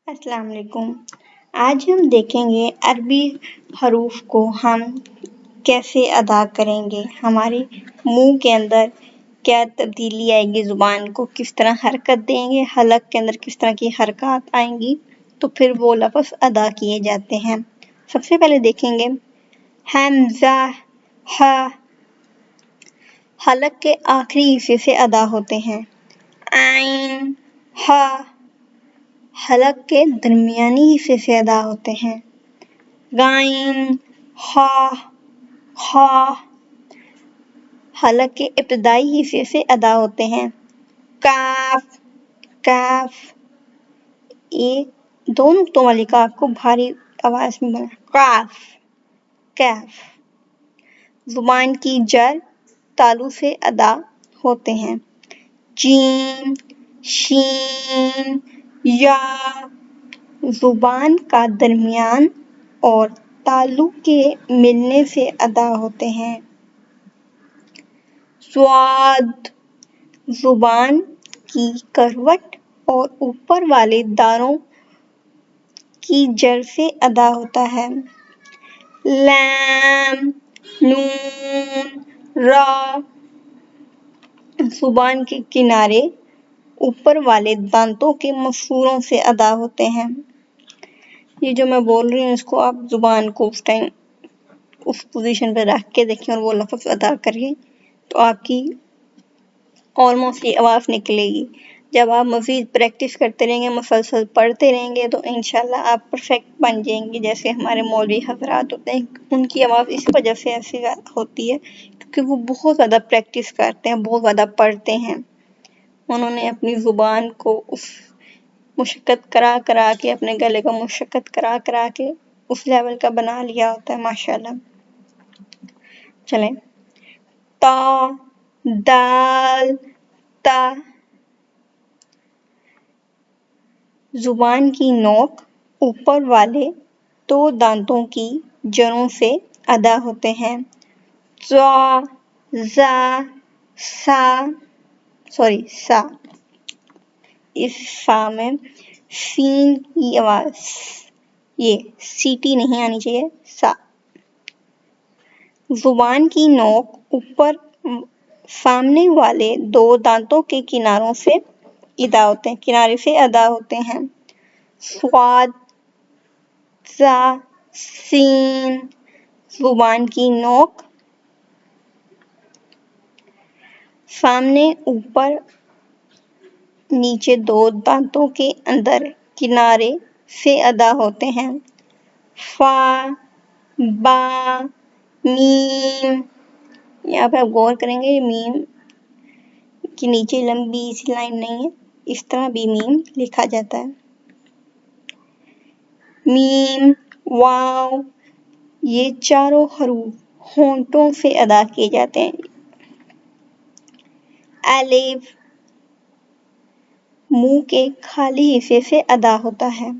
अस्सलाम वालेकुम। आज हम देखेंगे अरबी हरूफ को हम कैसे अदा करेंगे, हमारे मुंह के अंदर क्या तब्दीली आएगी, ज़ुबान को किस तरह हरकत देंगे, हलक के अंदर किस तरह की हरकत आएंगी, तो फिर वो लफ्ज़ अदा किए जाते हैं। सबसे पहले देखेंगे हमज़ा हा, हलक के आखिरी हिस्से से अदा होते हैं। आइन हा, हलक के दरमियानी हिस्से से अदा होते हैं। गाइन हा, हा, हलक के इब्तिदाई हिस्से से अदा होते हैं। काफ, काफ, ये दो नुक्तों वाली काफ को भारी आवाज में बोलना। काफ, कैफ, जुबान की जर तालु से अदा होते हैं। जीम, शीन, या, जुबान का दरमियान और तालु के मिलने से अदा होते हैं। स्वाद, जुबान की करवट और ऊपर वाले दारों की जर से अदा होता है। लैम, नून, रा, जुबान के किनारे ऊपर वाले दांतों के मसूरों से अदा होते हैं। ये जो मैं बोल रही हूँ इसको आप जुबान को उस टाइम उस पोजीशन पे रख के देखें और वो लफ्ज़ अदा करिए तो आपकी ऑलमोस्ट ये आवाज़ निकलेगी। जब आप मज़ीद प्रैक्टिस करते रहेंगे, मुसलसल पढ़ते रहेंगे तो इंशाल्लाह आप परफेक्ट बन जाएंगे। जैसे हमारे मौलवी हज़रात होते हैं, उनकी आवाज़ इस वजह से ऐसी होती है क्योंकि वो बहुत ज़्यादा प्रैक्टिस करते हैं, बहुत ज़्यादा पढ़ते हैं। उन्होंने अपनी ज़ुबान को उस मुशक्क़त करा करा के, अपने गले को मुशक्क़त करा करा के उस लेवल का बना लिया होता है माशाल्लाह। चलें, ता, दाल, ता, जुबान की नोक ऊपर वाले दो दांतों की जड़ों से अदा होते हैं। ज़ा, ज़ा, सा, सा, इस सा में सीन की आवाज, ये सीटी नहीं आनी चाहिए। सा, जुबान की नोक ऊपर सामने वाले दो दांतों के किनारों से अदा होते हैं, किनारे से अदा होते हैं। स्वाद, ज़ा, सीन, जुबान की नोक सामने ऊपर नीचे दो दांतों के अंदर किनारे से अदा होते हैं। फा, बा, मीम, यहाँ पे आप गौर करेंगे मीम के नीचे लंबी सी लाइन नहीं है, इस तरह भी मीम लिखा जाता है। मीम, वाव, ये चारों हरूफ होंठों से अदा किए जाते हैं। अलिफ मुंह के खाली हिस्से से अदा होता है।